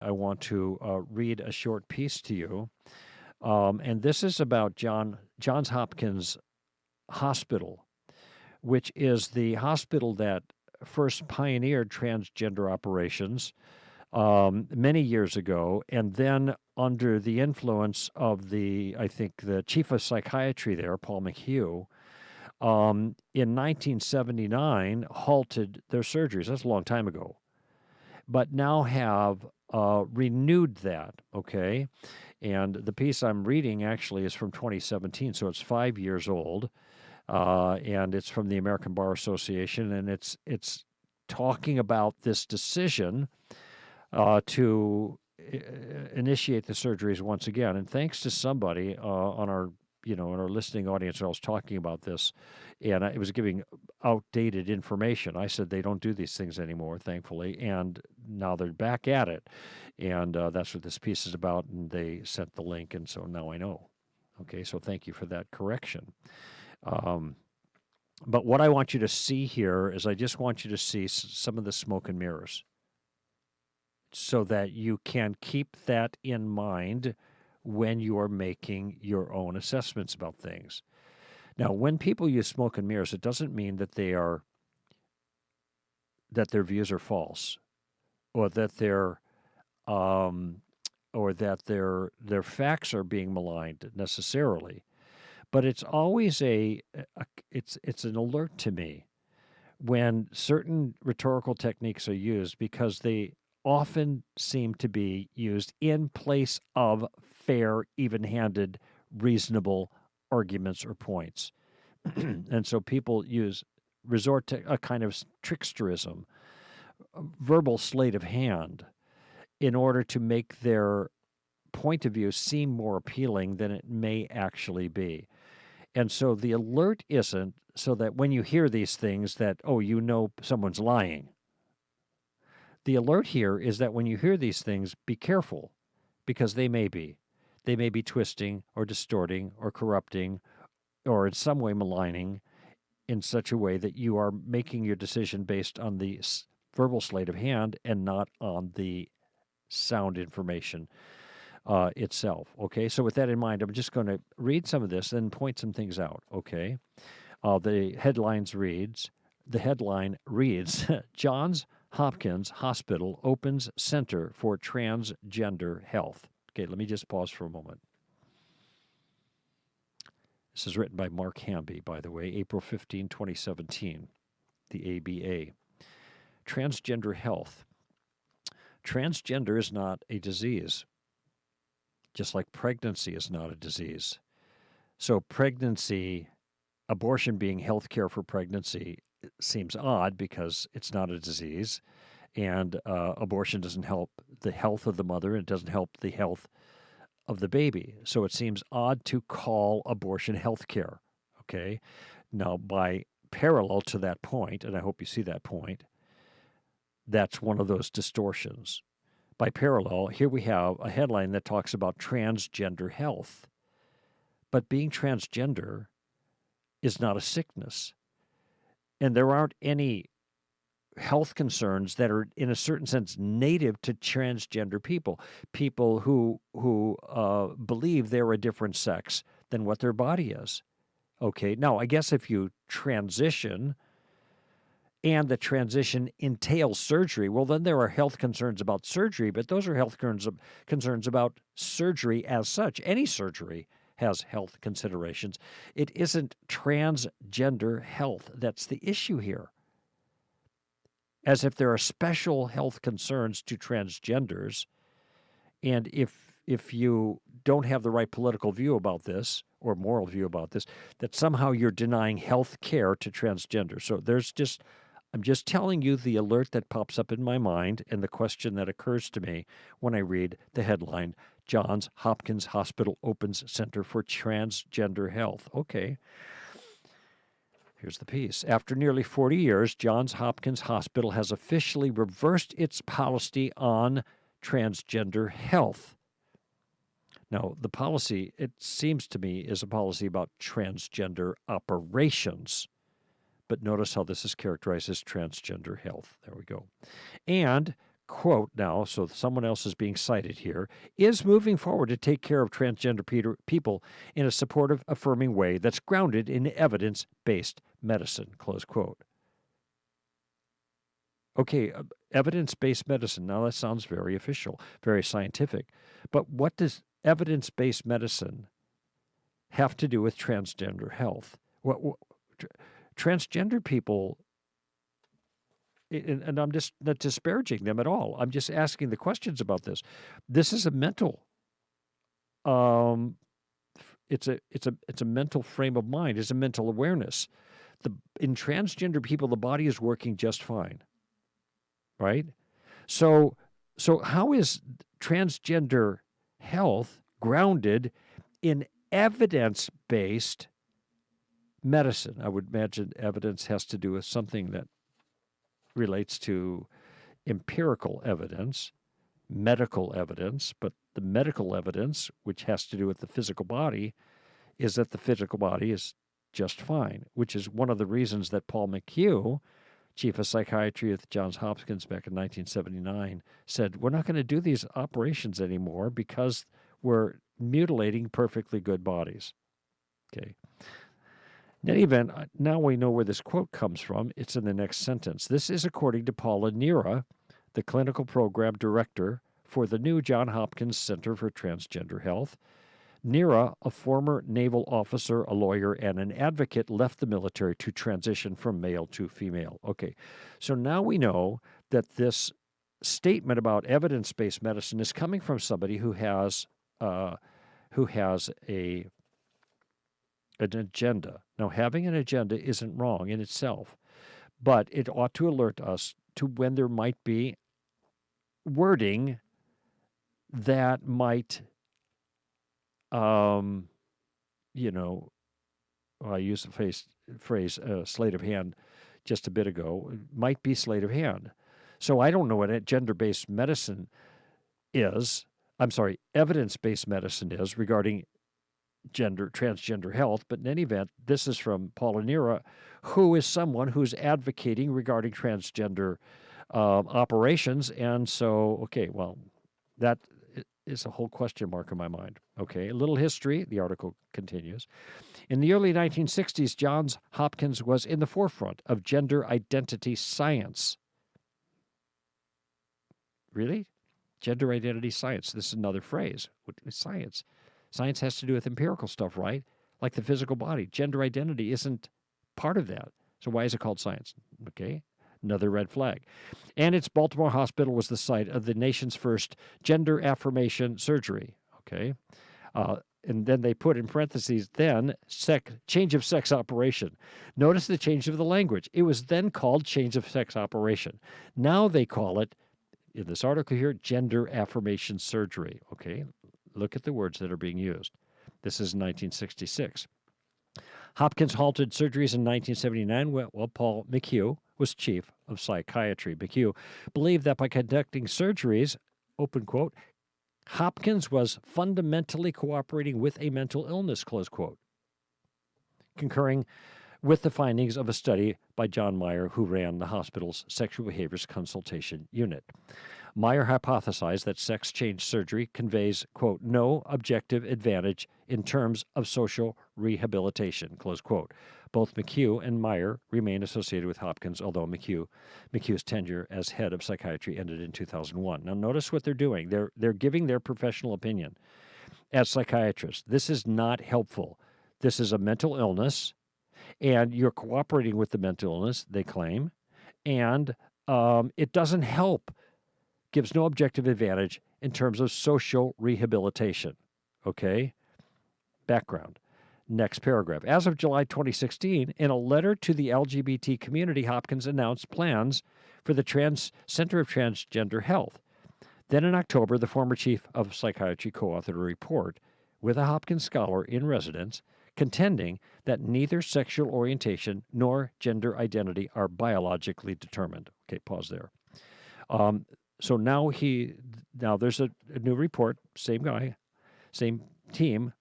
I want to read a short piece to you. And this is about Johns Hopkins Hospital, which is the hospital that first pioneered transgender operations many years ago, and then under the influence of I think, the chief of psychiatry there, Paul McHugh, in 1979 halted their surgeries. That's a long time ago, but now have renewed that, okay? And the piece I'm reading actually is from 2017, so it's 5 years old, and it's from the American Bar Association, and it's talking about this decision to initiate the surgeries once again. And thanks to somebody on our in our listening audience, I was talking about this, and it was giving outdated information. I said they don't do these things anymore, thankfully, and now they're back at it, and that's what this piece is about. And they sent the link, and so now I know. Okay, so thank you for that correction. But what I want you to see here is I just want you to see some of the smoke and mirrors so that you can keep that in mind when you are making your own assessments about things. Now, when people use smoke and mirrors, it doesn't mean that their views are false, or that their facts are being maligned necessarily. But it's always it's an alert to me when certain rhetorical techniques are used, because they often seem to be used in place of fair, even-handed, reasonable arguments or points. And so people resort to a kind of tricksterism, a verbal sleight of hand, in order to make their point of view seem more appealing than it may actually be. And so the alert isn't so that when you hear these things that, oh, someone's lying. The alert here is that when you hear these things, be careful, because they may be. They may be twisting or distorting or corrupting or in some way maligning in such a way that you are making your decision based on the verbal sleight of hand and not on the sound information itself. Okay, so with that in mind, I'm just going to read some of this and point some things out. Okay, the headline reads, Johns Hopkins Hospital opens Center for Transgender Health. Okay, let me just pause for a moment. This is written by Mark Hamby, by the way, April 15, 2017, the ABA. Transgender Health. Transgender is not a disease, just like pregnancy is not a disease. So abortion being health care for pregnancy seems odd because it's not a disease, and abortion doesn't help the health of the mother, and it doesn't help the health of the baby. So it seems odd to call abortion health care. Okay? Now, by parallel to that point, and I hope you see that point, that's one of those distortions. By parallel, here we have a headline that talks about transgender health. But being transgender is not a sickness. And there aren't any health concerns that are, in a certain sense, native to transgender people. People who believe they're a different sex than what their body is. Okay, now I guess if you transition and the transition entails surgery, well, then there are health concerns about surgery, but those are health concerns about surgery as such. Any surgery has health considerations. It isn't transgender health that's the issue here. As if there are special health concerns to transgenders, and if you don't have the right political view about this or moral view about this, that somehow you're denying health care to transgender. So I'm just telling you the alert that pops up in my mind and the question that occurs to me when I read the headline, Johns Hopkins Hospital opens Center for Transgender Health. Okay. Here's the piece. After nearly 40 years, Johns Hopkins Hospital has officially reversed its policy on transgender health. Now, the policy, it seems to me, is a policy about transgender operations. But notice how this is characterized as transgender health. There we go. And quote now, so someone else is being cited here, is moving forward to take care of transgender people in a supportive, affirming way that's grounded in evidence-based medicine, close quote. Okay, evidence-based medicine. Now that sounds very official, very scientific. But what does evidence-based medicine have to do with transgender health? Transgender people, and I'm just not disparaging them at all. I'm just asking the questions about this. This is a mental, um, it's a mental frame of mind. It's a mental awareness. In transgender people, the body is working just fine, right? So how is transgender health grounded in evidence-based medicine? I would imagine evidence has to do with something that relates to empirical evidence, medical evidence, but the medical evidence, which has to do with the physical body, is that the physical body is just fine, which is one of the reasons that Paul McHugh, chief of psychiatry at Johns Hopkins back in 1979, said, we're not going to do these operations anymore because we're mutilating perfectly good bodies. Okay. In any event, now we know where this quote comes from. It's in the next sentence. This is according to Paula Nira, the clinical program director for the new Johns Hopkins Center for Transgender Health. Nira, a former naval officer, a lawyer, and an advocate, left the military to transition from male to female. Okay, so now we know that this statement about evidence-based medicine is coming from somebody who has an agenda. Now, having an agenda isn't wrong in itself, but it ought to alert us to when there might be wording that might I used the phrase sleight of hand just a bit ago. It might be sleight of hand. So I don't know what gender-based medicine is. I'm sorry, evidence-based medicine is regarding transgender health. But in any event, this is from Paula Nira, who is someone who's advocating regarding transgender operations. And so, okay, well, that is a whole question mark in my mind. Okay, a little history. The article continues. In the early 1960s, Johns Hopkins was in the forefront of gender identity science. Really? Gender identity science. This is another phrase. What is science? Science has to do with empirical stuff, right? Like the physical body. Gender identity isn't part of that. So why is it called science? Okay, another red flag. And its Baltimore Hospital was the site of the nation's first gender affirmation surgery. Okay. And then they put in parentheses, then change of sex operation. Notice the change of the language. It was then called change of sex operation. Now they call it, in this article here, gender affirmation surgery. Okay. Look at the words that are being used. This is 1966. Hopkins halted surgeries in 1979 while Paul McHugh was chief of psychiatry. McHugh believed that by conducting surgeries, open quote, Hopkins was fundamentally cooperating with a mental illness, close quote, concurring with the findings of a study by John Meyer, who ran the hospital's sexual behaviors consultation unit. Meyer hypothesized that sex change surgery conveys, quote, no objective advantage in terms of social rehabilitation, close quote. Both McHugh and Meyer remain associated with Hopkins, although McHugh's tenure as head of psychiatry ended in 2001. Now, notice what they're doing. They're giving their professional opinion as psychiatrists. This is not helpful. This is a mental illness, and you're cooperating with the mental illness, they claim, and it doesn't help, gives no objective advantage in terms of social rehabilitation. Okay? Background. Next paragraph. As of July 2016, in a letter to the LGBT community, Hopkins announced plans for the Center of Transgender Health. Then in October, the former chief of psychiatry co-authored a report with a Hopkins scholar in residence contending that neither sexual orientation nor gender identity are biologically determined. Okay, pause there. So now there's a new report, same guy, same team,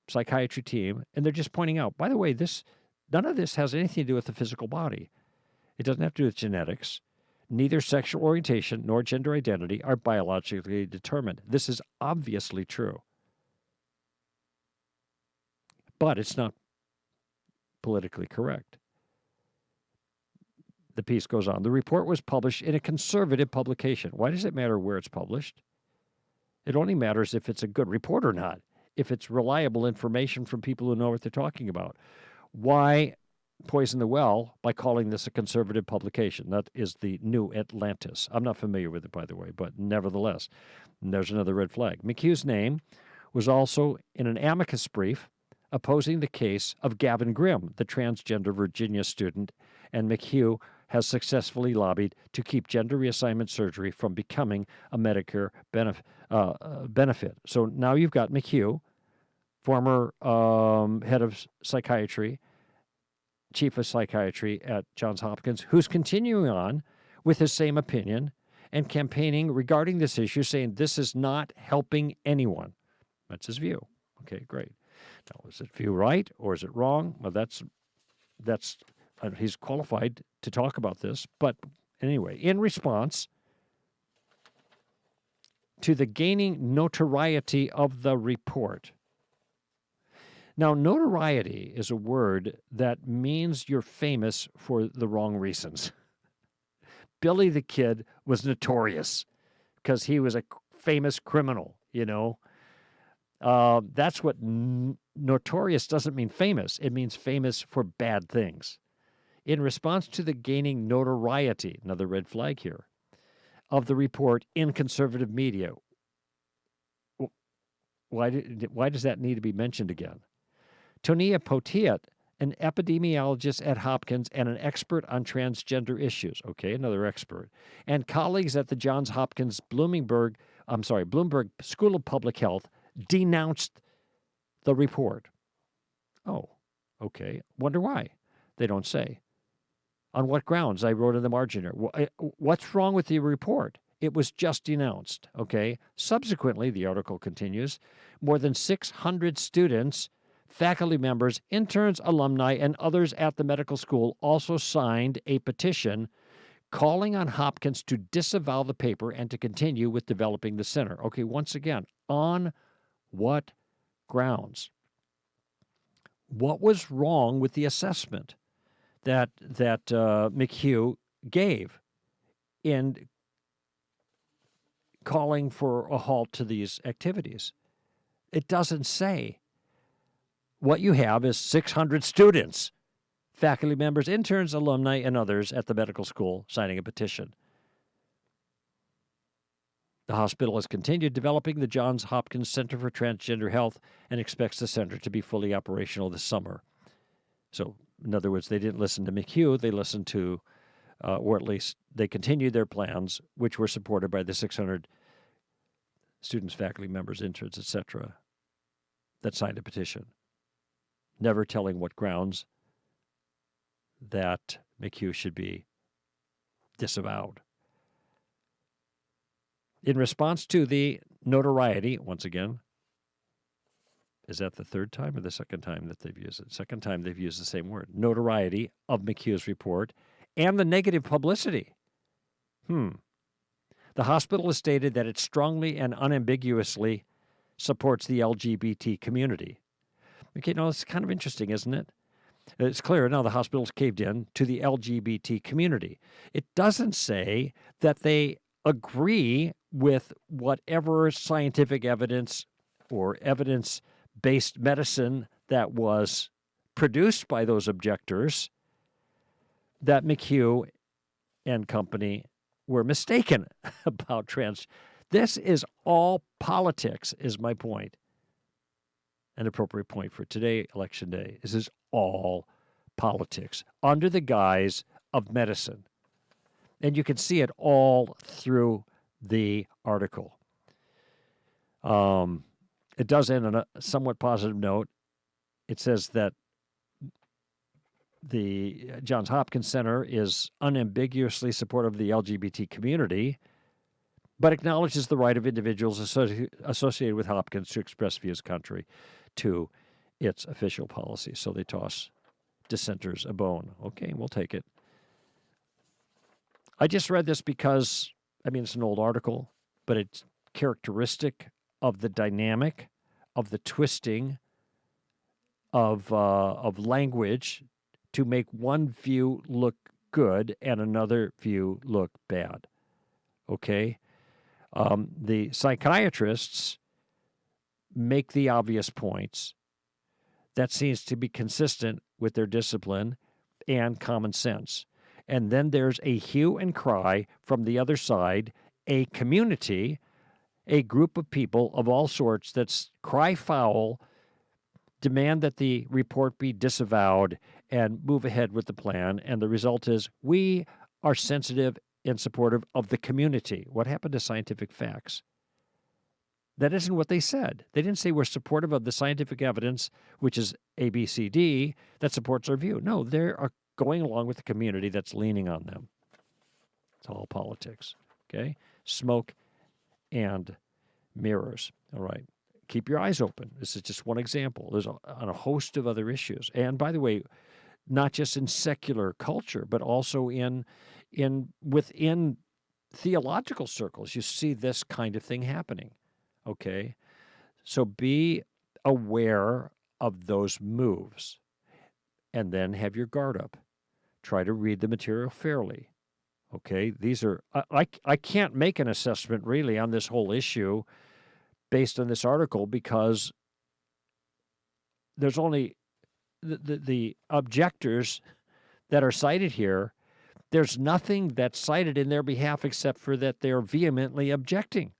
psychiatry team, and they're just pointing out, by the way, none of this has anything to do with the physical body. It doesn't have to do with genetics. neither sexual orientation nor gender identity are biologically determined. This is obviously true. But it's not politically correct. The piece goes on. The report was published in a conservative publication. Why does it matter where it's published? It only matters if it's a good report or not, if it's reliable information from people who know what they're talking about. Why poison the well by calling this a conservative publication? That is the New Atlantis. I'm not familiar with it, by the way, but nevertheless, there's another red flag. McHugh's name was also in an amicus brief opposing the case of Gavin Grimm, the transgender Virginia student, and McHugh has successfully lobbied to keep gender reassignment surgery from becoming a Medicare benefit. So now you've got McHugh, former head of psychiatry, chief of psychiatry at Johns Hopkins, who's continuing on with his same opinion and campaigning regarding this issue, saying this is not helping anyone. That's his view. Okay, great. Now, is it view right or is it wrong? Well, that's he's qualified to talk about this. But anyway, in response to the gaining notoriety of the report. Now, notoriety is a word that means you're famous for the wrong reasons. Billy the Kid was notorious because he was a famous criminal, you know. That's what notorious doesn't mean famous. It means famous for bad things. In response to the gaining notoriety, another red flag here, of the report in conservative media, why does that need to be mentioned again? Tonia Potiet, an epidemiologist at Hopkins and an expert on transgender issues, okay, another expert, and colleagues at the Johns Hopkins Bloomberg School of Public Health denounced the report. Oh, okay. Wonder why. They don't say. On what grounds? I wrote in the margin here. What's wrong with the report? It was just denounced, okay? Subsequently, the article continues, more than 600 students, faculty members, interns, alumni, and others at the medical school also signed a petition calling on Hopkins to disavow the paper and to continue with developing the center. Okay, once again, on what grounds? What was wrong with the assessment that McHugh gave in calling for a halt to these activities? It doesn't say. What you have is 600 students, faculty members, interns, alumni, and others at the medical school signing a petition. The hospital has continued developing the Johns Hopkins Center for Transgender Health and expects the center to be fully operational this summer. So, in other words, they didn't listen to McHugh, they listened to, or at least they continued their plans, which were supported by the 600 students, faculty members, interns, etc., that signed a petition, never telling what grounds that McHugh should be disavowed. In response to the notoriety, once again, is that the third time or the second time that they've used it? Second time they've used the same word. Notoriety of McHugh's report and the negative publicity. The hospital has stated that it strongly and unambiguously supports the LGBT community. Okay, now it's kind of interesting, isn't it? It's clear now the hospital's caved in to the LGBT community. It doesn't say that they agree with whatever scientific evidence or evidence-based medicine that was produced by those objectors, that McHugh and company were mistaken about trans. This is all politics, is my point. An appropriate point for today, Election Day. This is all politics under the guise of medicine. And you can see it all through the article. It does end on a somewhat positive note. It says that the Johns Hopkins Center is unambiguously supportive of the LGBT community, but acknowledges the right of individuals associated with Hopkins to express views contrary to its official policy. So they toss dissenters a bone. Okay, we'll take it. I just read this because, I mean, it's an old article, but it's characteristic of the dynamic, of the twisting of language to make one view look good and another view look bad. Okay? The psychiatrists make the obvious points. That seems to be consistent with their discipline and common sense. And then there's a hue and cry from the other side, a community, a group of people of all sorts that cry foul, demand that the report be disavowed, and move ahead with the plan. And the result is we are sensitive and supportive of the community. What happened to scientific facts? That isn't what they said. They didn't say we're supportive of the scientific evidence, which is ABCD, that supports our view. No, they are going along with the community that's leaning on them. It's all politics, okay? Smoke and mirrors, all right? Keep your eyes open. This is just one example. There's on a host of other issues. And by the way, not just in secular culture, but also within theological circles, you see this kind of thing happening. Okay? So be aware of those moves and then have your guard up. Try to read the material fairly. Okay? These are, I can't make an assessment really on this whole issue based on this article because there's only the objectors that are cited here. There's nothing that's cited in their behalf except for that they're vehemently objecting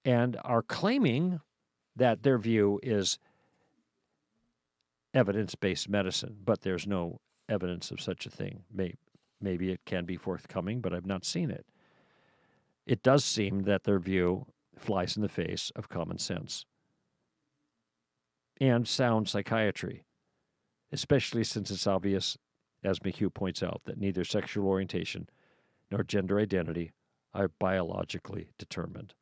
and are claiming that their view is evidence-based medicine, but there's no evidence of such a thing. Maybe it can be forthcoming, but I've not seen it. It does seem that their view flies in the face of common sense and sound psychiatry, especially since it's obvious, as McHugh points out, that neither sexual orientation nor gender identity are biologically determined.